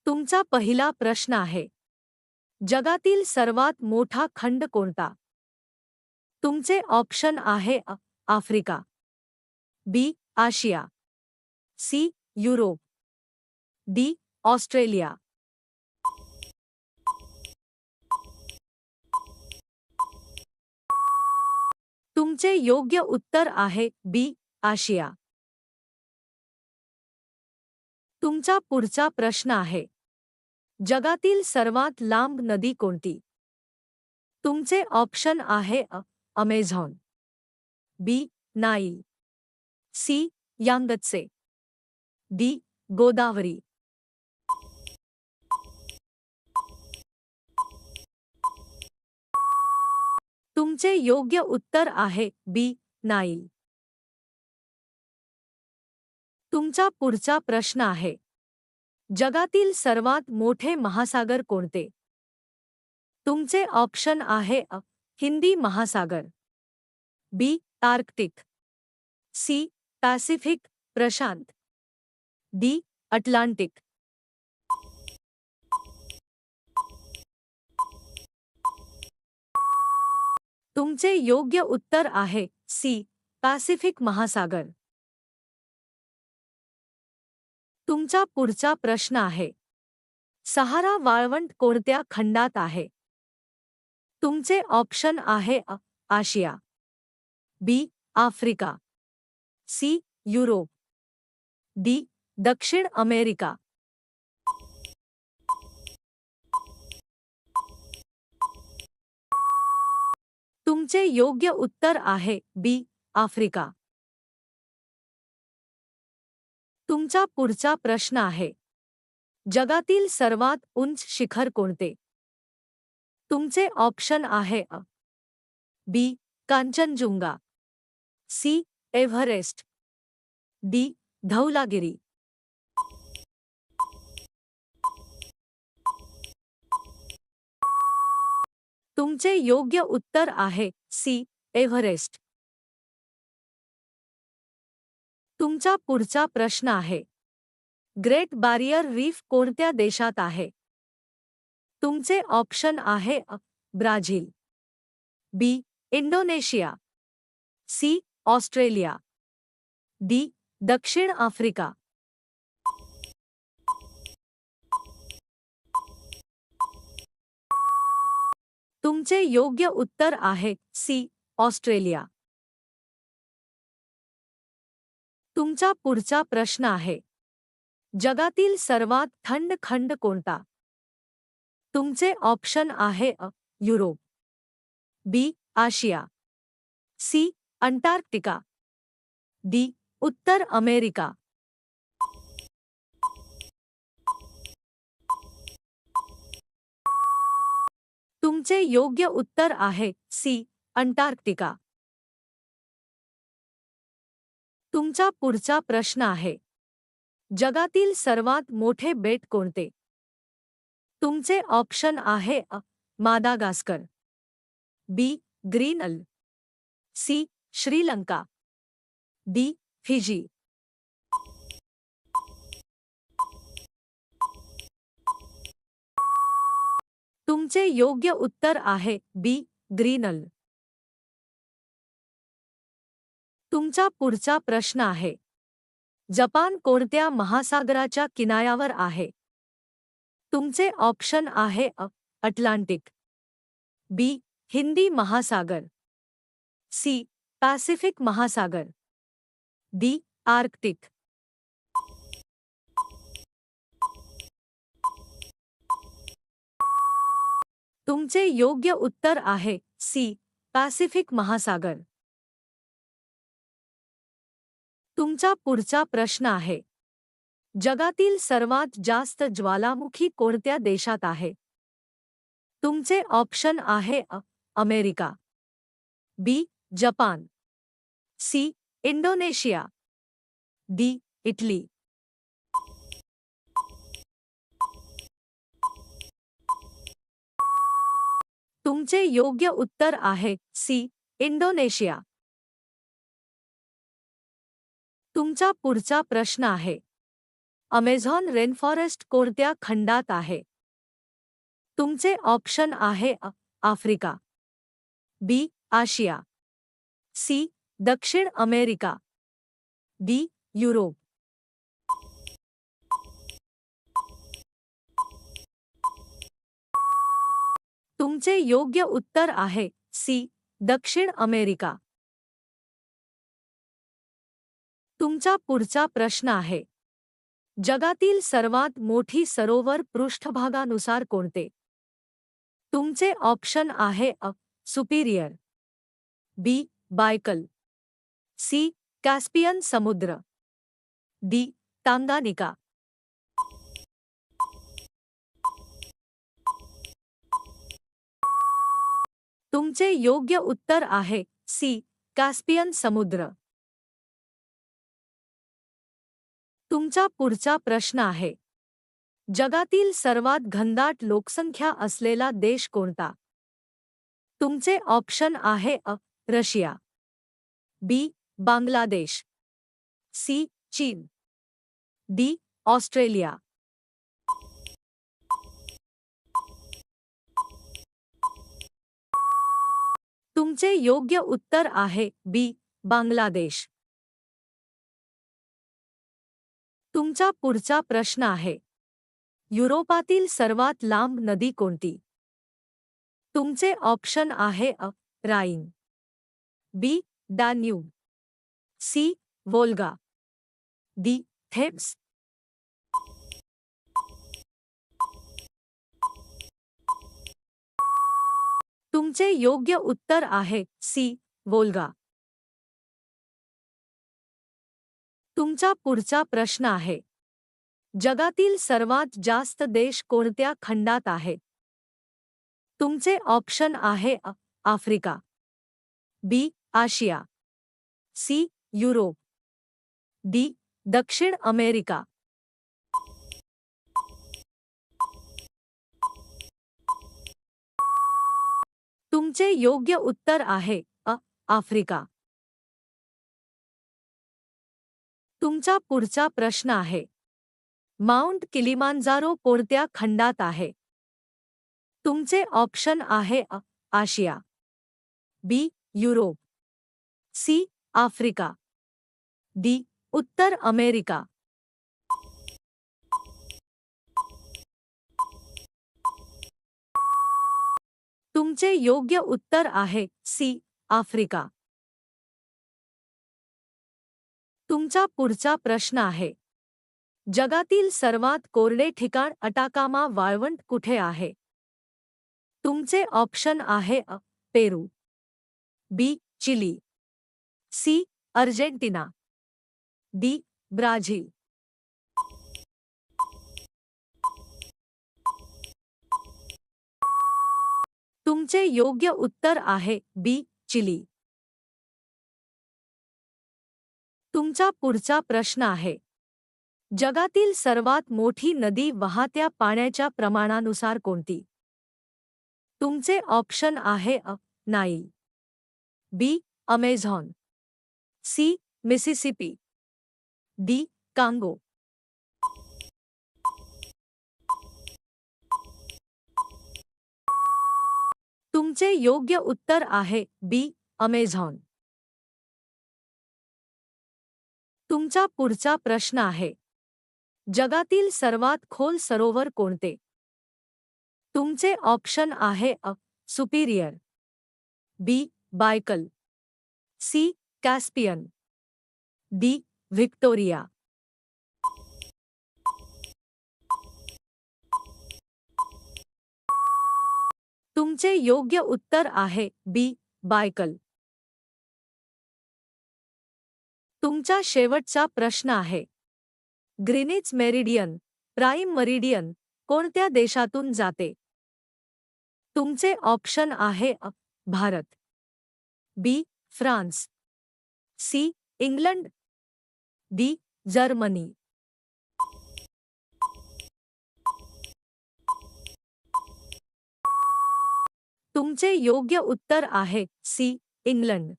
तुमचा पहिला प्रश्न आहे, जगातील सर्वात मोठा खंड कोणता? तुमचे ऑप्शन आहे आफ्रिका, बी आशिया, सी युरोप, डी ऑस्ट्रेलिया. तुमचे योग्य उत्तर आहे बी आशिया. तुमचा पुढचा प्रश्न आहे, जगातील सर्वात लांब नदी कोणती? तुमचे ऑप्शन आहे अमेझॉन, बी Nile, C Yangtse, D Godavari. तुमचे योग्य उत्तर आहे बी नाईल. तुमचा पुढचा प्रश्न आहे, जगातील सर्वात मोठे महासागर कोणते? तुमचे ऑप्शन आहे हिंदी महासागर, बी आर्क्टिक, सी पॅसिफिक प्रशांत, डी अटलांटिक. तुमचे योग्य उत्तर आहे सी पॅसिफिक महासागर. तुमचा पुढचा प्रश्न आहे, सहारा वाळवंट कोणत्या खंडात आहे? तुमचे ऑप्शन आहे आशिया, बी आफ्रिका, सी युरोप, डी दक्षिण अमेरिका. तुमचे योग्य उत्तर आहे बी आफ्रिका. तुमचा पुढचा प्रश्न आहे, जगातील सर्वात उंच शिखर कोणते? तुमचे ऑप्शन आहे B Kanchenjunga, C Everest, D Dhaulagiri. तुमचे योग्य उत्तर आहे सी एव्हरेस्ट. तुमचा पुढचा प्रश्न आहे, ग्रेट बॅरियर रीफ कोणत्या देशात आहे? तुमचे ऑप्शन आहे ब्राझील, बी इंडोनेशिया, सी ऑस्ट्रेलिया, डी दक्षिण आफ्रिका. तुमचे योग्य उत्तर आहे सी ऑस्ट्रेलिया. तुमचा पुढचा प्रश्न आहे, जगातील सर्वात थंड खंड कोणता? तुमचे ऑप्शन आहे युरोप, बी आशिया, सी अंटार्क्टिका, डी उत्तर अमेरिका. तुमचे योग्य उत्तर आहे सी अंटार्क्टिका. तुमचा पुढचा प्रश्न आहे, जगातील सर्वात मोठे बेट कोणते? तुमचे ऑप्शन आहे मादागास्कर, बी ग्रीनल, सी श्रीलंका, डी फिजी. तुमचे योग्य उत्तर आहे बी ग्रीनल. तुमचा पुढचा प्रश्न आहे, जपान कोणत्या महासागराच्या किनाऱ्यावर आहे? तुमचे ऑप्शन आहे अटलांटिक, बी हिंदी महासागर, सी पॅसिफिक महासागर, डी आर्क्टिक. तुमचे योग्य उत्तर आहे सी पॅसिफिक महासागर. तुमचा पुढचा प्रश्न आहे, जगातील सर्वात जास्त ज्वालामुखी कोणत्या देशात आहे? तुमचे ऑप्शन आहे America, B Japan, C Indonesia, D Italy. तुमचे योग्य उत्तर आहे सी इंडोनेशिया. तुमचा पुढचा प्रश्न आहे, अमेझॉन रेनफॉरेस्ट कोणत्या खंडात आहे? तुमचे ऑप्शन आहे आफ्रिका, बी. आशिया, सी. दक्षिण अमेरिका, डी. युरोप. तुमचे योग्य उत्तर आहे सी. दक्षिण अमेरिका. तुमचा पुढचा प्रश्न आहे, जगातील सर्वात मोठी सरोवर पृष्ठभागानुसार कोणते? तुमचे ऑप्शन आहे Superior, B. Baikal, C. Caspian समुद्र, डी. तांगानिका. तुमचे योग्य उत्तर आहे सी. कॅस्पियन समुद्र. तुमचा पुढचा प्रश्न आहे, जगातील सर्वात घनदाट लोकसंख्या असलेला देश कोणता? तुमचे ऑप्शन आहे रशिया, बी. बांगलादेश, सी. चीन, डी. ऑस्ट्रेलिया. तुमचे योग्य उत्तर आहे बी. बांगलादेश. तुमचा पुढचा प्रश्न आहे, युरोपातील सर्वात लांब नदी कोणती? तुमचे ऑप्शन आहे Rhine, B. Danube, C. Volga, D. Thames. तुमचे योग्य उत्तर आहे सी. वोल्गा. तुमचा पुढचा प्रश्न आहे, जगातील सर्वात जास्त देश कोणत्या खंडात आहेत? तुमचे ऑप्शन आहे आफ्रिका, बी. आशिया, सी. Europe, D. दक्षिण अमेरिका. तुमचे योग्य उत्तर आहे आफ्रिका. तुमचा पुढचा प्रश्न आहे, माउंट किलिमांजारो कोणत्या खंडात आहे? तुमचे ऑप्शन आहे आशिया, B. Europe, C. Africa, D. उत्तर अमेरिका. तुमचे योग्य उत्तर आहे सी. आफ्रिका. तुमचा पुढचा प्रश्न आहे, जगातील सर्वात कोरडे ठिकाण अटाकामा वाळवंट कुठे आहे? तुमचे ऑप्शन आहे Peru, B. Chile, C. Argentina, D. Brazil. तुमचे योग्य उत्तर आहे बी. चिली. तुमचा पुढचा प्रश्न आहे, जगातील सर्वात मोठी नदी वाहत्या पाण्याच्या प्रमाणानुसार कोणती? तुमचे ऑप्शन आहे Nile, B. Amazon, C. Mississippi, D. Congo. तुमचे योग्य उत्तर आहे बी. अमेझॉन. तुमचा पुढचा प्रश्न आहे, जगातील सर्वात खोल सरोवर कोणते? तुमचे ऑप्शन आहे Superior, B. Baikal, C. Caspian, D. Victoria. तुमचे योग्य उत्तर आहे बी. बायकल. तुमचा शेवटचा प्रश्न आहे, ग्रीनिच मेरिडियन, प्राइम मरिडियन कोणत्या देशातून जाते? तुमचे ऑप्शन आहे Bharat, B. France, C. England, D. Germany. तुमचे योग्य उत्तर आहे सी. इंग्लंड.